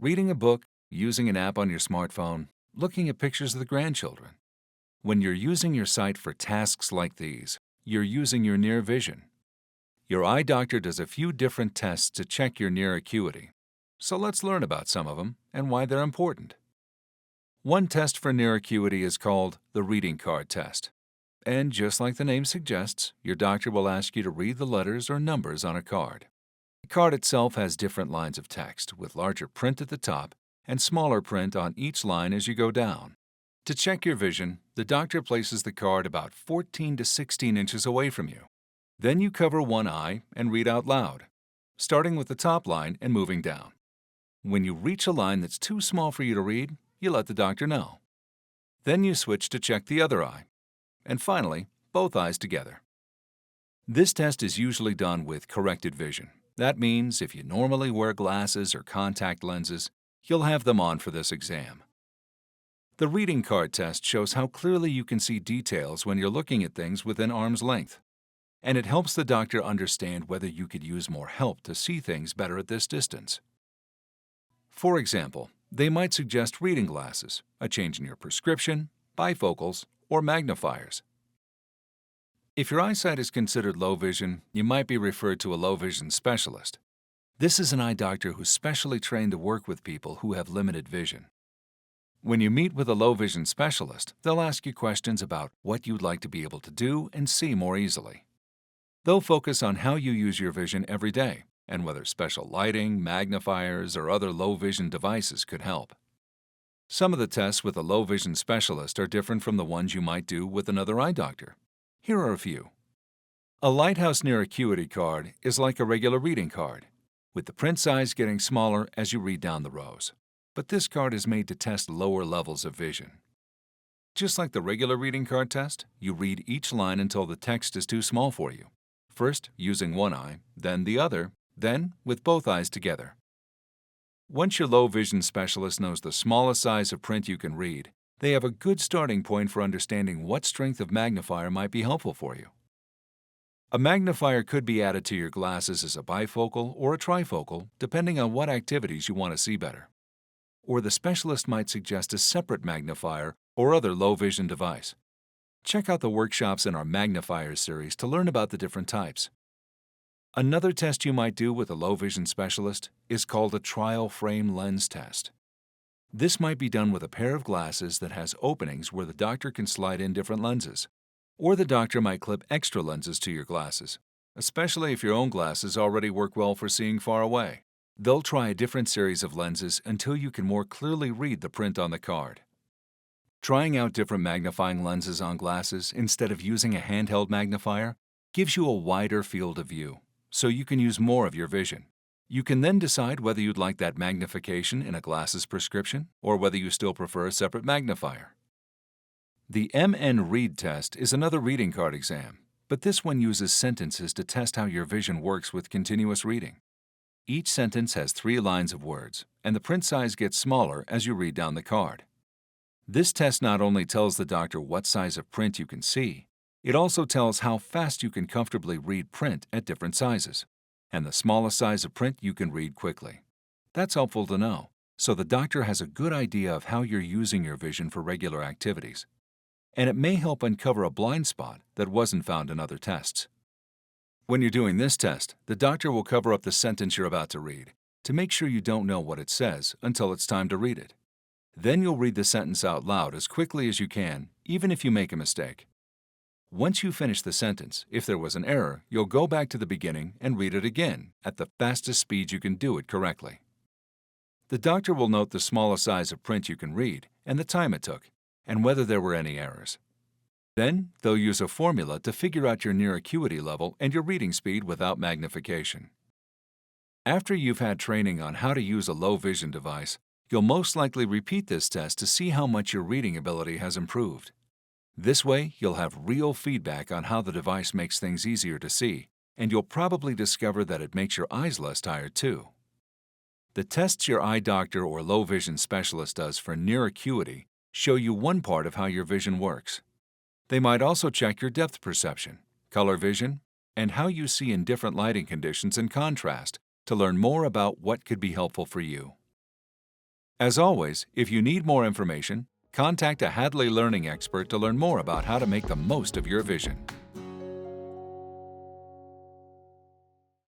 reading a book, using an app on your smartphone, looking at pictures of the grandchildren. When you're using your sight for tasks like these, you're using your near vision. Your eye doctor does a few different tests to check your near acuity. So let's learn about some of them and why they're important. One test for near acuity is called the reading card test. And just like the name suggests, your doctor will ask you to read the letters or numbers on a card. The card itself has different lines of text, with larger print at the top and smaller print on each line as you go down. To check your vision, the doctor places the card about 14 to 16 inches away from you. Then you cover one eye and read out loud, starting with the top line and moving down. When you reach a line that's too small for you to read, you let the doctor know. Then you switch to check the other eye. And finally, both eyes together. This test is usually done with corrected vision. That means if you normally wear glasses or contact lenses, you'll have them on for this exam. The reading card test shows how clearly you can see details when you're looking at things within arm's length. And it helps the doctor understand whether you could use more help to see things better at this distance. For example, they might suggest reading glasses, a change in your prescription, bifocals, or magnifiers. If your eyesight is considered low vision, you might be referred to a low vision specialist. This is an eye doctor who's specially trained to work with people who have limited vision. When you meet with a low vision specialist, they'll ask you questions about what you'd like to be able to do and see more easily. They'll focus on how you use your vision every day and whether special lighting, magnifiers, or other low vision devices could help. Some of the tests with a low vision specialist are different from the ones you might do with another eye doctor. Here are a few. A Lighthouse near acuity card is like a regular reading card, with the print size getting smaller as you read down the rows. But this card is made to test lower levels of vision. Just like the regular reading card test, you read each line until the text is too small for you. First using one eye, then the other, then with both eyes together. Once your low vision specialist knows the smallest size of print you can read, they have a good starting point for understanding what strength of magnifier might be helpful for you. A magnifier could be added to your glasses as a bifocal or a trifocal, depending on what activities you want to see better. Or the specialist might suggest a separate magnifier or other low vision device. Check out the workshops in our magnifiers series to learn about the different types. Another test you might do with a low vision specialist is called a trial frame lens test. This might be done with a pair of glasses that has openings where the doctor can slide in different lenses. Or the doctor might clip extra lenses to your glasses, especially if your own glasses already work well for seeing far away. They'll try a different series of lenses until you can more clearly read the print on the card. Trying out different magnifying lenses on glasses instead of using a handheld magnifier gives you a wider field of view, so you can use more of your vision. You can then decide whether you'd like that magnification in a glasses prescription or whether you still prefer a separate magnifier. The MNREAD test is another reading card exam, but this one uses sentences to test how your vision works with continuous reading. Each sentence has 3 lines of words, and the print size gets smaller as you read down the card. This test not only tells the doctor what size of print you can see, it also tells how fast you can comfortably read print at different sizes, and the smallest size of print you can read quickly. That's helpful to know, so the doctor has a good idea of how you're using your vision for regular activities. And it may help uncover a blind spot that wasn't found in other tests. When you're doing this test, the doctor will cover up the sentence you're about to read to make sure you don't know what it says until it's time to read it. Then you'll read the sentence out loud as quickly as you can, even if you make a mistake. Once you finish the sentence, if there was an error, you'll go back to the beginning and read it again at the fastest speed you can do it correctly. The doctor will note the smallest size of print you can read and the time it took, and whether there were any errors. Then, they'll use a formula to figure out your near acuity level and your reading speed without magnification. After you've had training on how to use a low vision device, you'll most likely repeat this test to see how much your reading ability has improved. This way, you'll have real feedback on how the device makes things easier to see, and you'll probably discover that it makes your eyes less tired too. The tests your eye doctor or low vision specialist does for near acuity show you one part of how your vision works. They might also check your depth perception, color vision, and how you see in different lighting conditions and contrast to learn more about what could be helpful for you. As always, if you need more information, contact a Hadley learning expert to learn more about how to make the most of your vision.